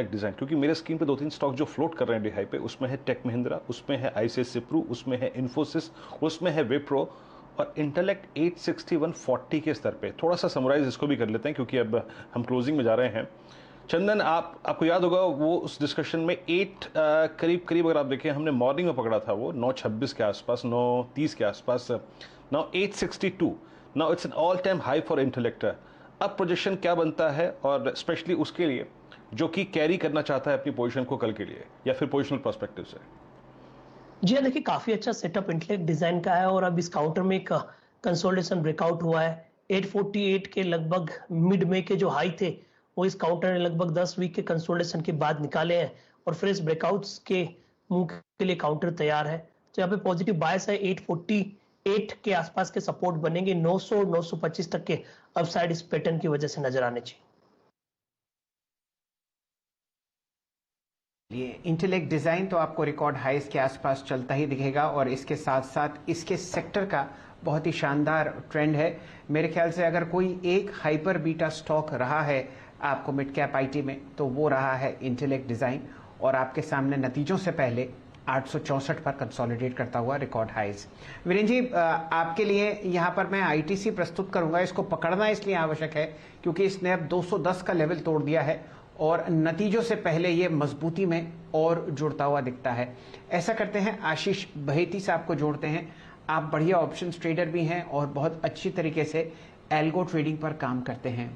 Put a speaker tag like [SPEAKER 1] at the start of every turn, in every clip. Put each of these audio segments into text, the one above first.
[SPEAKER 1] Design, क्योंकि मेरे screen पे 2-3 स्टॉक जो फ्लोट कर रहे हैं डिहाई पे, उसमें है टेक महिंद्रा, उसमें है आईसीआईसीआई प्रू, उसमें है इन्फोसिस, उसमें है विप्रो और इंटेलेक्ट 86140 के स्तर पे। थोड़ा सा समराइज इसको भी कर लेते हैं क्योंकि अब हम क्लोजिंग में जा रहे हैं। चंदन, आपको याद होगा वो उस डिस्कशन में 8 करीब करीब अगर आप देखें हमने मॉर्निंग में पकड़ा था वो 9:26 के आसपास, 9:30 के आसपास। Now 862, now it's an all time high for intellect. अब प्रोजेक्शन क्या बनता है और स्पेशली उसके लिए जो कि कैरी करना चाहता है अपनी पोजीशन को कल के लिए या फिर पोजिशनल पर्सपेक्टिव से?
[SPEAKER 2] जी हाँ, देखिए काफी अच्छा सेटअप इंटेलेक्ट डिजाइन का है और अब इस काउंटर में एक कंसोलिडेशन ब्रेकआउट हुआ है। 848 के लगभग मिड में के जो हाई थे वो इस काउंटर ने लगभग 10 वीक के कंसोलिडेशन के बाद निकाले हैं और फ्रेश ब्रेकआउट्स के मुंह के लिए काउंटर तैयार है। तो यहाँ पे पॉजिटिव बायस है। 848 के आसपास के सपोर्ट बनेंगे। 900 925 तक के अपसाइड इस पैटर्न की वजह से नजर आने चाहिए।
[SPEAKER 3] ये इंटेलेक्ट डिज़ाइन तो आपको रिकॉर्ड हाइस के आसपास चलता ही दिखेगा और इसके साथ साथ इसके सेक्टर का बहुत ही शानदार ट्रेंड है। मेरे ख्याल से अगर कोई एक हाइपर बीटा स्टॉक रहा है आपको मिड कैप आईटी में तो वो रहा है इंटेलेक्ट डिज़ाइन और आपके सामने नतीजों से पहले 864 पर कंसोलिडेट करता हुआ रिकॉर्ड हाइज। वीरेंद्र जी, आपके लिए यहाँ पर मैं आईटीसी प्रस्तुत करूंगा। इसको पकड़ना इसलिए आवश्यक है क्योंकि इसने अब 210 का लेवल तोड़ दिया है और नतीजों से पहले ये मजबूती में और जुड़ता हुआ दिखता है। ऐसा करते हैं, आशीष बहेती साहब को जोड़ते हैं। आप बढ़िया ऑप्शन ट्रेडर भी हैं और बहुत अच्छी तरीके से एल्गो ट्रेडिंग पर काम करते हैं।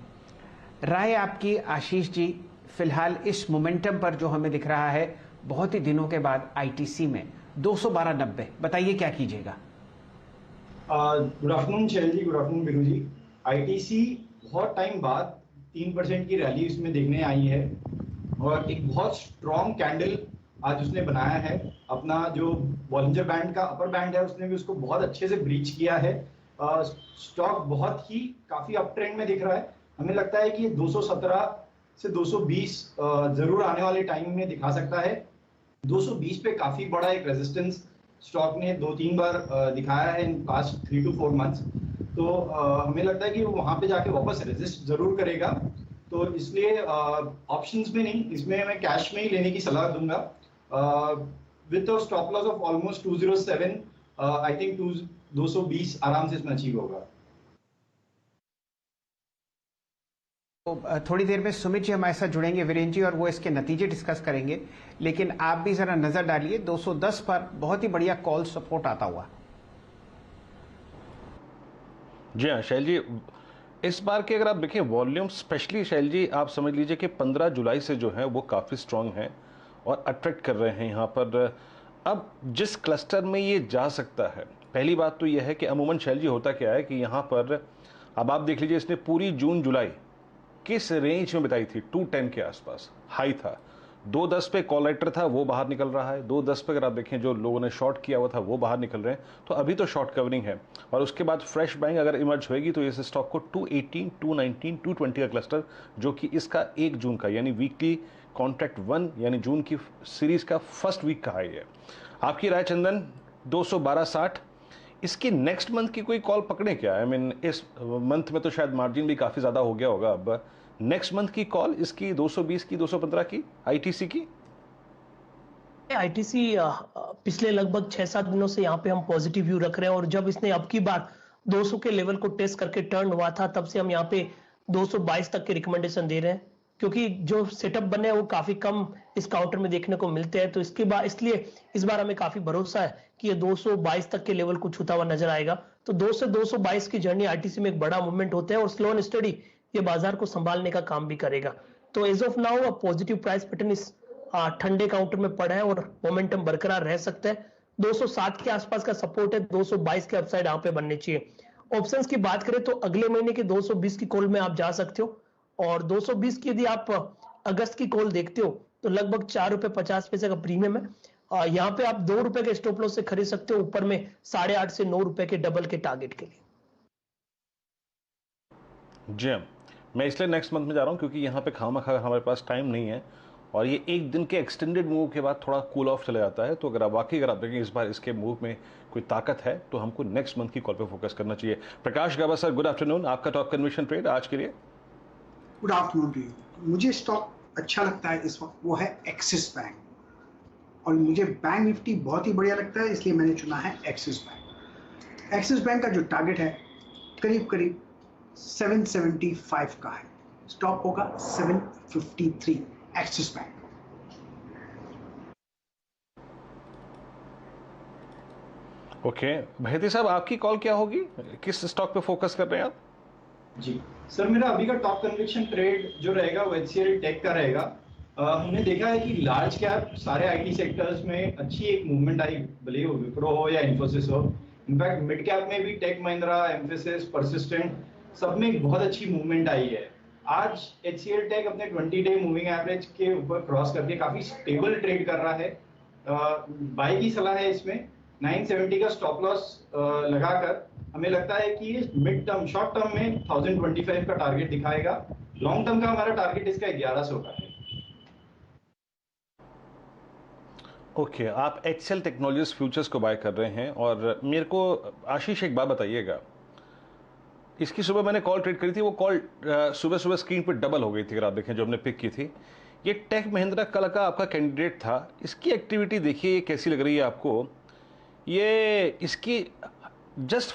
[SPEAKER 3] राय आपकी आशीष जी, फिलहाल इस मोमेंटम पर जो हमें दिख रहा है बहुत ही दिनों के बाद आईटीसी में 212.90, बताइए क्या कीजिएगा?
[SPEAKER 4] गुड आफ्टरनून शैल जी, गुड आफ्टरनून बिनू जी। आईटीसी बहुत टाइम बाद 3% की रैली इसमें देखने आई है और एक बहुत स्ट्रॉन्ग कैंडल आज उसने बनाया है। अपना जो बॉलिंजर बैंड का अपर बैंड है उसने भी उसको बहुत अच्छे से ब्रीच किया है। स्टॉक बहुत ही काफी अप ट्रेंड में दिख रहा है। हमें लगता है कि 217 से 220 जरूर आने वाले टाइम में दिखा सकता है। 220 पे काफी बड़ा एक रेजिस्टेंस स्टॉक ने 2-3 बार दिखाया है इन पास्ट 3 to 4 मंथ्स। तो हमें लगता है कि वो वहां पे जाके वापस रेजिस्ट जरूर करेगा। तो इसलिए ऑप्शंस में नहीं, इसमें मैं कैश में ही लेने की सलाह दूंगा with a stop loss of almost 207। I think 220 आराम से इसमें अचीव होगा।
[SPEAKER 3] तो थोड़ी देर में सुमित जी हमारे साथ जुड़ेंगे वीरेंद्र जी और वो इसके नतीजे डिस्कस करेंगे, लेकिन आप भी जरा नजर डालिए 210 पर बहुत ही बढ़िया कॉल सपोर्ट आता हुआ।
[SPEAKER 1] जी हाँ शैल जी, इस बार के अगर आप देखें वॉल्यूम, स्पेशली शैल जी आप समझ लीजिए कि 15 जुलाई से जो है वो काफ़ी स्ट्रांग है और अट्रैक्ट कर रहे हैं यहाँ पर। अब जिस क्लस्टर में ये जा सकता है, पहली बात तो यह है कि अमूमन शैल जी होता क्या है कि यहाँ पर अब आप देख लीजिए इसने पूरी जून जुलाई किस रेंज में बताई थी, 210 के आसपास हाई था। 210 पे कॉल राइटर था, वो बाहर निकल रहा है। 210 पे अगर आप देखें जो लोगों ने शॉर्ट किया हुआ था वो बाहर निकल रहे हैं। तो अभी तो शॉर्ट कवरिंग है और उसके बाद फ्रेश बाइंग अगर इमर्ज होगी तो इस स्टॉक को 218, 219, 220 का क्लस्टर, जो कि इसका 1 जून का यानी वीकली कॉन्ट्रैक्ट 1 यानी जून की सीरीज का फर्स्ट वीक का हाई है। आपकी राय चंदन, 212.60 इसकी नेक्स्ट मंथ की कोई कॉल पकड़े क्या? आई मीन इस मंथ में तो शायद मार्जिन भी काफ़ी ज़्यादा हो गया होगा। अब नेक्स्ट मंथ की कॉल इसकी 220 की, 215 की आईटीसी की?
[SPEAKER 2] आईटीसी पिछले लगभग 6-7 दिनों से यहाँ पे हम पॉजिटिव व्यू रख रहे हैं और जब इसने अब की बार 200 के लेवल को टेस्ट करके टर्न हुआ था तब से हम यहाँ पे 222 तक के रिकमेंडेशन दे रहे हैं, क्योंकि जो सेटअप बने हैं वो काफी कम इस काउंटर में देखने को मिलते हैं। तो इसके बाद इसलिए इस बार हमें काफी भरोसा है कि ये 222 तक के लेवल को छूता हुआ नजर आएगा। तो 2 से 222 की जर्नी आईटीसी में एक बड़ा मूवमेंट होता है और स्लो एंड स्टडी ये बाजार को संभालने का काम भी करेगा। तो as of now positive price pattern इस ठंडे काउंटर में पड़ा है और मोमेंटम बरकरार रह सकता है। 207 के आसपास का सपोर्ट है, 222 के अपसाइड यहाँ पे बनने चाहिए। ऑप्शंस की बात करें तो अगले महीने के 220 की कॉल में आप जा सकते हो और 220 की यदि आप अगस्त की कॉल देखते हो तो लगभग 4 रुपए 50 पैसे का प्रीमियम है। यहाँ पे आप 2 रुपए के स्टॉप लॉस से खरीद सकते हो, ऊपर में 8.5 से 9 रुपए के डबल के टारगेट के लिए।
[SPEAKER 1] जी हाँ, मैं इसलिए नेक्स्ट मंथ में जा रहा हूँ क्योंकि यहाँ पे खामा-खा हमारे पास टाइम नहीं है और ये एक दिन के एक्सटेंडेड मूव के बाद थोड़ा कूल ऑफ चला जाता है। तो अगर आप वाकई अगर आप देखें इस बार इसके मूव में कोई ताकत है तो हमको नेक्स्ट मंथ की कॉल पे फोकस करना चाहिए। Prakash Gaba sir, good afternoon, आपका टॉप कन्विक्शन ट्रेड आज के लिए।
[SPEAKER 5] Good afternoon to you. मुझे स्टॉक अच्छा लगता है इस वक्त वो है एक्सिस बैंक, और मुझे बैंक निफ्टी बहुत ही बढ़िया लगता है, इसलिए मैंने चुना है एक्सिस बैंक। एक्सिस बैंक का जो टारगेट है करीब करीब 775 का है, स्टॉप होगा 753 एक्सिस बैंक।
[SPEAKER 1] ओके भैती साहब, आपकी कॉल क्या होगी, किस स्टॉक पे फोकस कर रहे हैं आप?
[SPEAKER 4] जी सर, मेरा अभी का टॉप कन्विक्शन ट्रेड जो रहेगा वो HCL टेक का रहेगा। हमने देखा है कि लार्ज कैप सारे आईटी सेक्टर्स में अच्छी एक मूवमेंट आई, भले वो विप्रो हो या इन्फोसिस हो। इनफैक्ट मिड कैप में भी टेक महिंद्रा, एम्फेसिस, परसिस्टेंट सब में एक बहुत अच्छी मूवमेंट आई है। आज HCL टेक अपने 20-डे मूविंग एवरेज के ऊपर क्रॉस करके काफी स्टेबल ट्रेड कर रहा है। बाई की सलाह है इसमें। 970 का स्टॉप लॉस लगाकर हमें लगता है कि मिड टर्म, शॉर्ट टर्म में 1025 का टारगेट दिखाएगा। लॉन्ग टर्म का हमारा टारगेट इसका 1100 का है।
[SPEAKER 1] ओके आप HCL टेक्नोलॉजीज फ्यूचर्स को बाय कर रहे हैं। और मेरे को आशीष एक बात बताइएगा, इसकी सुबह मैंने कॉल ट्रेड करी थी, वो कॉल सुबह सुबह स्क्रीन पर डबल हो गई थी, अगर आप देखें जो हमने पिक की थी। ये टेक महिंद्रा कल का आपका कैंडिडेट था, इसकी एक्टिविटी देखिए, ये कैसी लग रही है आपको? ये इसकी जस्ट